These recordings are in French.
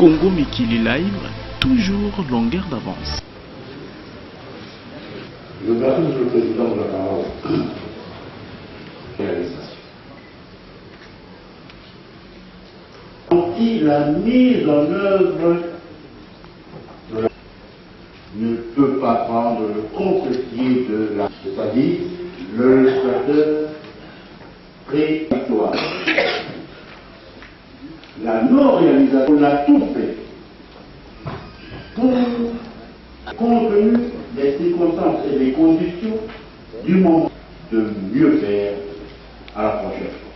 Congo Mikili Live, toujours longueur d'avance. Je remercie M. le Président de la parole. Réalisation. La mise en œuvre ne peut pas prendre le contre-pied de la, c'est-à-dire le législateur prétoire. La non-réalisation, on a tout fait pour, compte tenu des circonstances et des conditions du moment, de mieux faire à la prochaine fois.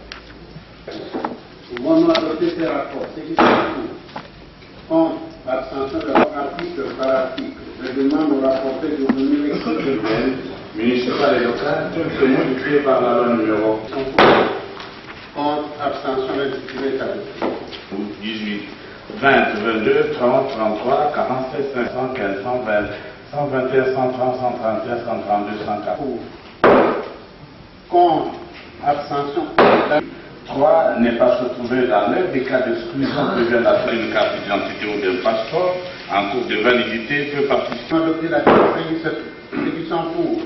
Pouvons-nous adopter ces rapports? C'est qui contre l'abstention de l'article par article. Je demande au rapporteur de donner l'explication Municipal et local, c'est modifié par la loi numéro contre abstention l'intitulé est adopté. 18, 20, 22, 30, 33, 47, 500, 15, 120, 121, 130, 131, 132, 104. Contre abstention. 3. Ne pas se trouver dans l'un des cas d'exclusion prévus à une carte d'identité ou d'un passeport en cours de validité peut participer. Adopter la exécution pour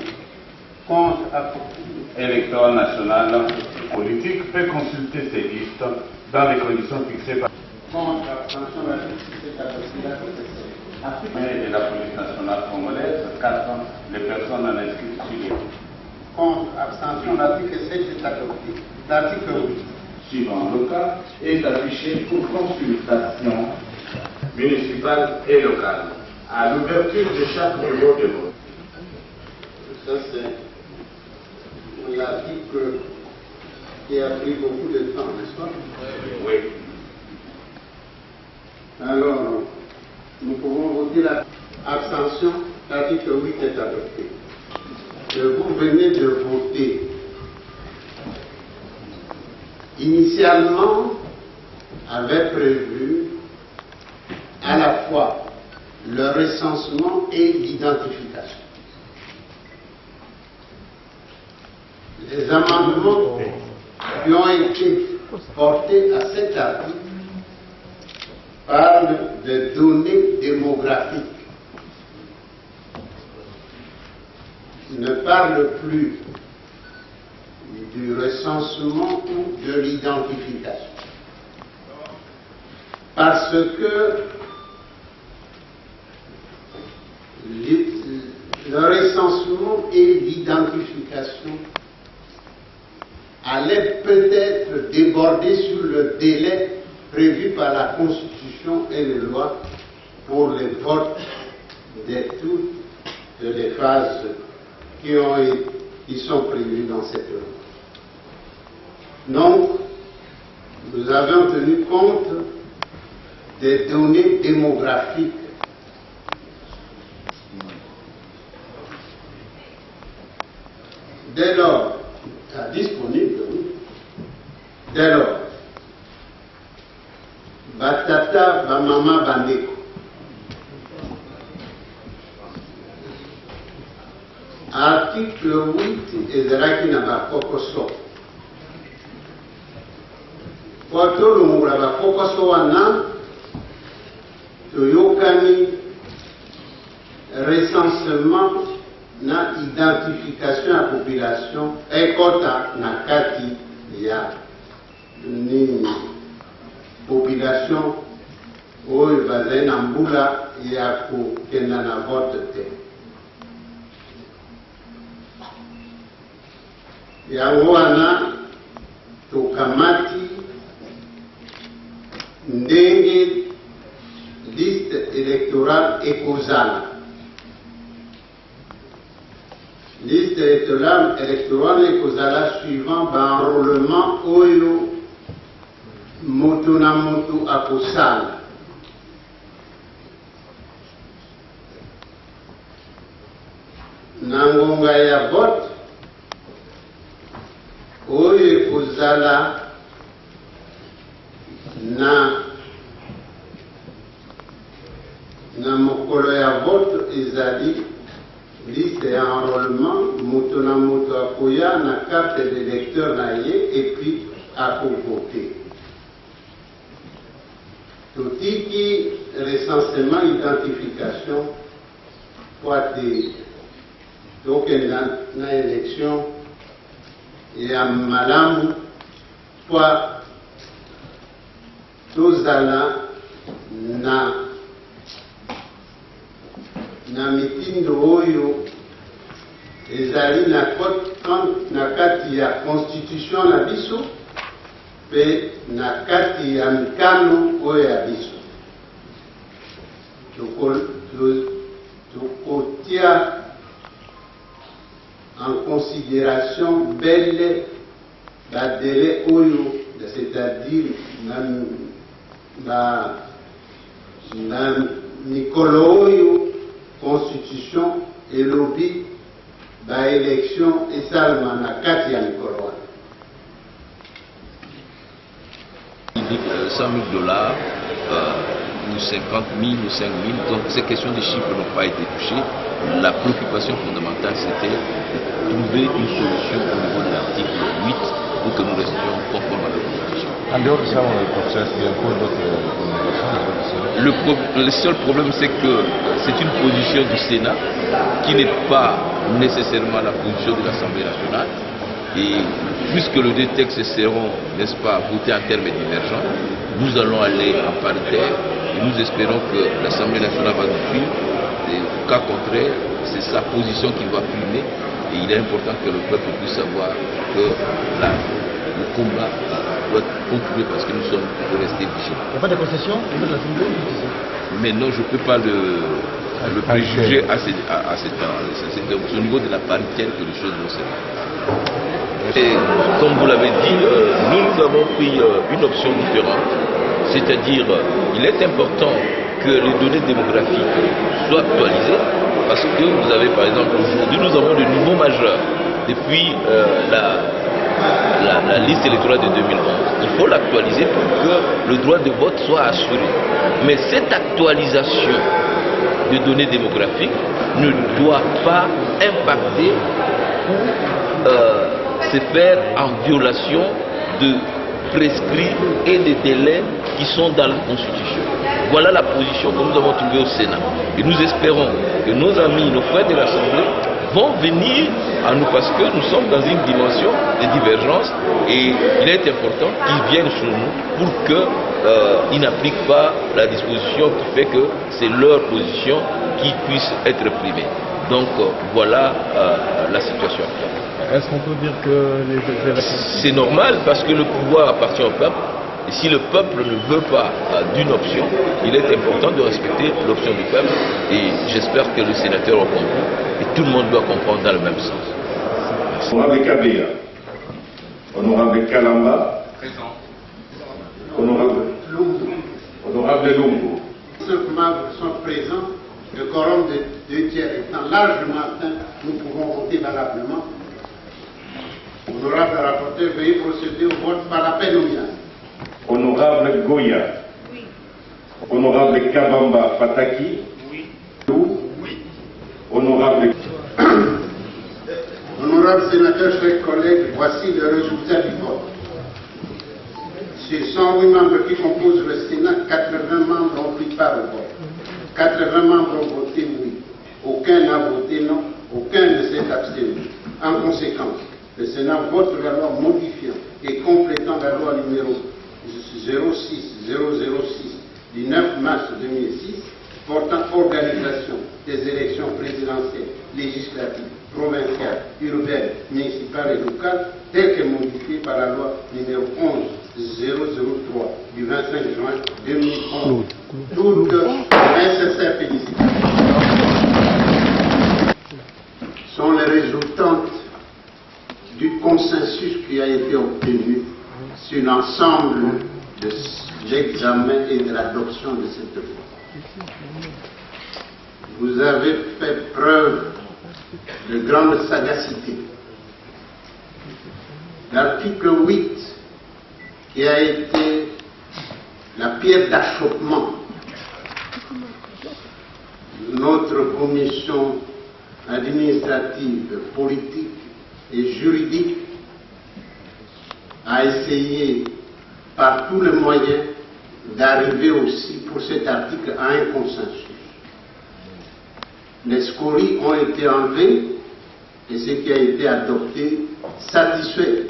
contre Électoral national politique peut consulter ces listes dans les conditions fixées par contre abstention la justice est adoptée. et la police nationale congolaise. 4. Les personnes en inscrites sur les contre abstention l'article 7 est adopté. L'article 8. Suivant le cas est affiché pour consultation municipale et locale à l'ouverture de chaque niveau de vote. Ça c'est l'article qui a pris beaucoup de temps, n'est-ce pas? Oui. Alors, nous pouvons voter l'abstention. L'article 8 est adopté. Vous venez de voter. Initialement, avait prévu à la fois le recensement et l'identification. Les amendements qui ont été portés à cet article parlent de données démographiques. Ils ne parlent plus du recensement ou de l'identification. Parce que le recensement et l'identification allaient peut-être déborder sur le délai prévu par la Constitution et les lois pour le vote de toutes les phases qui sont prévues dans cette loi. Donc, nous avons tenu compte des données démographiques. Dès lors, disponible, oui. Dès lors, Batata Bamama Bandeko. Article 8 ezalaki na bakokoso. Watolongula bakokoso wana toyokani recensement na identification ya population ekota na kati ya nini population oyo bazali na mbula ya kokenda na vote te. Yango wana tokamati ndenge liste électorale ekozala. Liste électorale ekozala suivant enrôlement oyo moto na moto akosala. Na ngonga ya vote oyo ekozala na mokolo ya vote ezali liste ya enrôlement moto na moto akoya na carte d'électeur na ye et puis akovote. Totiki recensement identification pour donc na élection et à malamu pour tozala na mitindo oyo ezali na kati ya constitution na biso pe na kati ya mikano oyo ya biso tokotia en considération belle badele oyo, c'est-à-dire na mikolo oyo constitution elobi élection esalema na kati ya mikolo wana. Il dit que 100 000 $, ou 50 000 ou 5 000, donc ces questions de chiffres n'ont pas été touchées. La préoccupation fondamentale, c'était de trouver une solution au niveau de l'article 8 pour que nous restions conformes à la Constitution. En dehors de ça, le procès, il y a encore d'autres communications. Le seul problème, c'est que c'est une position du Sénat qui n'est pas nécessairement la position de l'Assemblée nationale. Et puisque les deux textes seront, n'est-ce pas, votés en termes divergents, nous allons aller en paritaire et nous espérons que l'Assemblée nationale va nous suivre. Et au cas contraire, c'est sa position qui va primer. Et il est important que le peuple puisse savoir que le combat doit continuer parce que nous sommes restés vigilants. Il n'y a pas de concession au niveau de l'Assemblée? Mais non, je ne peux pas le préjuger à cet temps. C'est au niveau de la paritaire que les choses vont se faire. Et comme vous l'avez dit, nous avons pris une option différente, c'est-à-dire il est important que les données démographiques soient actualisées parce que vous avez par exemple aujourd'hui nous avons de nouveaux majeurs depuis la liste électorale de 2011. Il faut l'actualiser pour que le droit de vote soit assuré. Mais cette actualisation de données démographiques ne doit pas impacter se faire en violation de prescrits et de délais qui sont dans la Constitution. Voilà la position que nous avons trouvée au Sénat. Et nous espérons que nos amis, nos frères de l'Assemblée vont venir à nous parce que nous sommes dans une dimension de divergence et il est important qu'ils viennent sur nous pour qu'ils n'appliquent pas la disposition qui fait que c'est leur position qui puisse être primée. Donc voilà la situation actuelle. Est-ce qu'on peut dire que les... C'est normal parce que le pouvoir appartient au peuple. Et si le peuple ne veut pas d'une option, il est important de respecter l'option du peuple. Et j'espère que le sénateur a compris. Et tout le monde doit comprendre dans le même sens. Merci. Honorable Kabea, honorable Kalamba, présent. Honorable Lungu. 5 membres sont présents. Le quorum de 2 tiers étant largement atteint, nous pouvons voter valablement. Honorable rapporteur, veuillez procéder au vote par appel nominal. Honorable Goya. Oui. Honorable Kabamba Fataki. Oui. Oui. Honorable. Honorable sénateur, chers collègues, voici le résultat du vote. Sur 108 membres qui composent le Sénat, 80 membres ont pris part au vote. 80 membres ont voté oui. Aucun n'a voté non. Aucun ne s'est abstenu. En conséquence, le Sénat vote la loi modifiant et complétant la loi numéro 06006 du 9 mars 2006 portant organisation des élections présidentielles, législatives, provinciales, urbaines, municipales et locales, telle que modifiée par la loi numéro 11003 du 25 juin 2011. Toutes nécessaires félicitations sont les résultantes du consensus qui a été obtenu sur l'ensemble de l'examen et de l'adoption de cette loi. Vous avez fait preuve de grande sagacité. L'article 8, qui a été la pierre d'achoppement de notre commission administrative, politique et juridique, a essayé par tous les moyens d'arriver aussi pour cet article à un consensus. Les scories ont été enlevées et ce qui a été adopté satisfait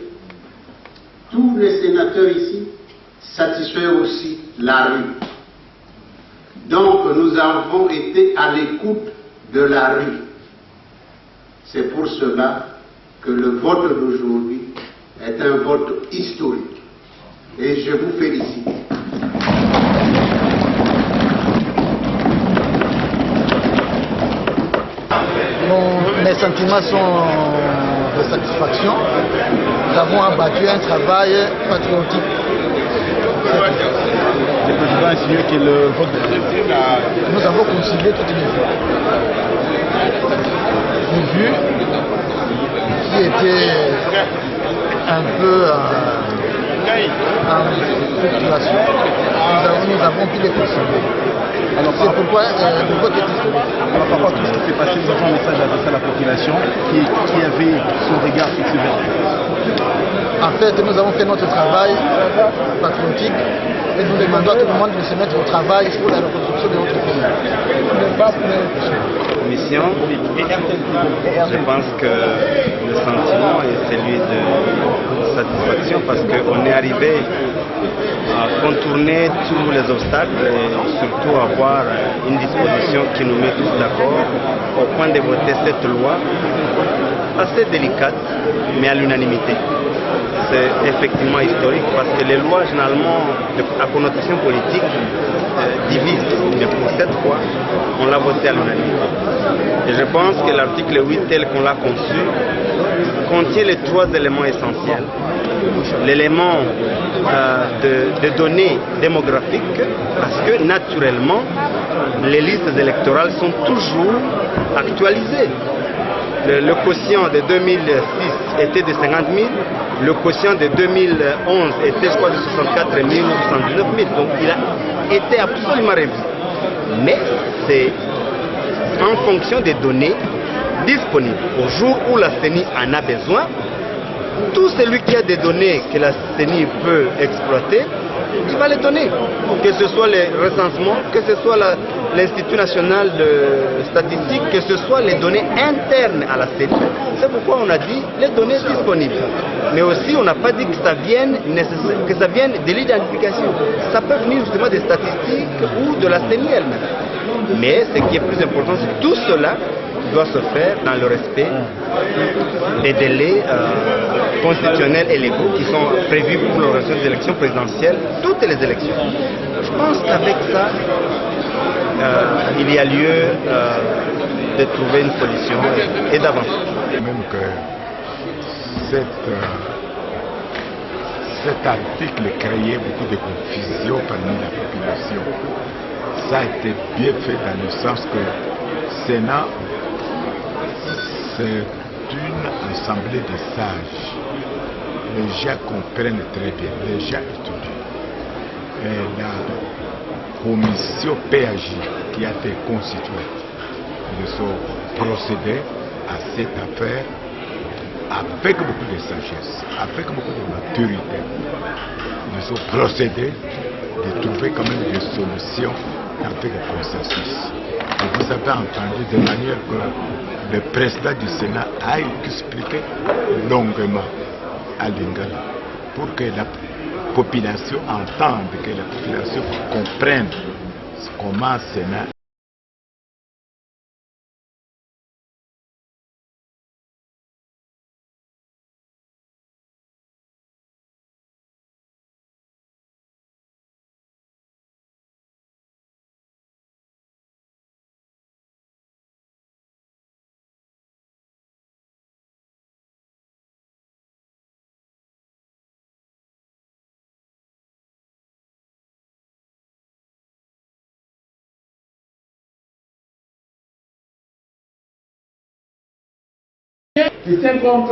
tous les sénateurs ici, satisfait aussi la rue. Donc nous avons été à l'écoute de la rue. C'est pour cela que le vote d'aujourd'hui est un vote historique. Et je vous félicite. Mes sentiments sont de satisfaction. Nous avons abattu un travail patriotique. Le président a signé que le vote. Nous avons concilié toutes les vues. Une vue qui était un peu en fluctuation. Nous avons pu les concilier. Alors c'est pourquoi le vote est historique. Alors par rapport à tout ce qui s'est passé, nous avons un message adressé à la population qui avait son regard fixé vers nous. En fait, nous avons fait notre travail patriotique et nous demandons à tout le monde de se mettre au travail pour la reconstruction de notre pays. Mission, je pense que le sentiment est celui de satisfaction parce qu'on est arrivé à contourner tous les obstacles et surtout avoir une disposition qui nous met tous d'accord au point de voter cette loi assez délicate mais à l'unanimité. C'est effectivement historique parce que les lois généralement à connotation politique divisent, mais pour cette fois on l'a voté à l'unanimité. Et je pense que l'article 8 tel qu'on l'a conçu contient les trois éléments essentiels. L'élément de données démographiques, parce que naturellement les listes électorales sont toujours actualisées. Le quotient de 2006 était de 50 000, le quotient de 2011 était je crois de 64 000 ou 79 000, donc il a été absolument revu. Mais c'est en fonction des données disponibles. Au jour où la CENI en a besoin, tout celui qui a des données que la CENI peut exploiter, il va les donner. Que ce soit les recensements, que ce soit l'Institut national de statistique, que ce soit les données internes à la CENI. C'est pourquoi on a dit les données disponibles. Mais aussi, on n'a pas dit que ça vienne de l'identification. Ça peut venir justement des statistiques ou de la CENI elle-même. Mais ce qui est plus important, c'est que tout cela doit se faire dans le respect des délais constitutionnels et légaux qui sont prévus pour l'organisation des élections présidentielles, toutes les élections. Je pense qu'avec ça, il y a lieu de trouver une solution et d'avancer. Même que cet article créait beaucoup de confusion parmi la population. Ça a été bien fait dans le sens que le Sénat, c'est une assemblée de sages. Les gens comprennent très bien, les gens étudient. Et la commission PAJ qui a été constituée, ils ont procédé à cette affaire avec beaucoup de sagesse, avec beaucoup de maturité. Ils ont procédé de trouver quand même des solutions avec le consensus. Et vous avez entendu de manière que le président du Sénat a expliqué longuement à Lingala pour que la population entende, que la population comprenne comment le Sénat qui tient compte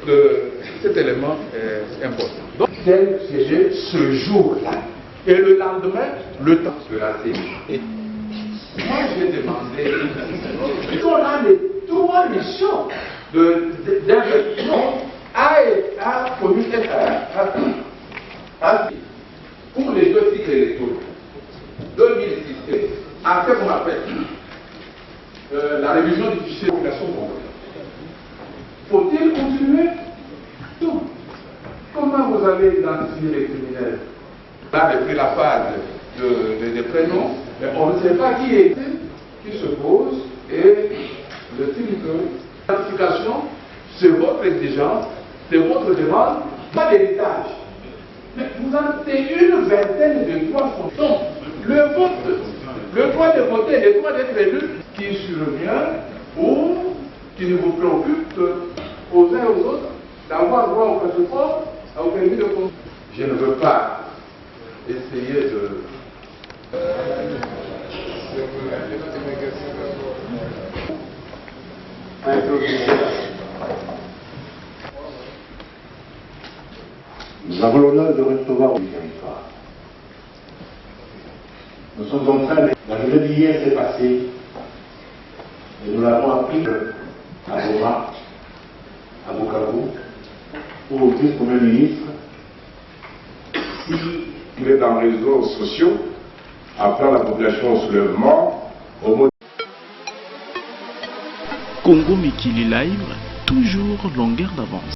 de cet élément important. Donc, c'est siégé ce jour-là. Et le lendemain, le temps de la CENI. Moi, j'ai demandé, on a les trois missions d'investissement à fournir pour les deux cycles électoraux. à ce qu'on appelle la révision du fichier de population congolaise. Faut-il continuer? Non. Comment vous allez identifier les criminels? Là, depuis la phase des prénoms, mais on ne sait pas qui est qui se pose et le type de identification, c'est votre exigence, c'est votre demande, pas d'héritage. Mais vous avez une vingtaine de droits fondamentaux. Le vote, le droit de voter, le droit d'être élu, qui survient ou qui ne vous préoccupe aux uns et aux autres d'avoir droit au passeport, au permis de conduire. Je ne veux pas essayer de... Nous avons l'honneur de recevoir du territoire. Nous sommes en train de... La journée d'hier s'est passée et nous l'avons appris à Goma, à Bukavu, au vice-premier ministre. Il est dans les réseaux sociaux, après la population au soulèvement, au mot. Congo Mikili Live, toujours longueur d'avance.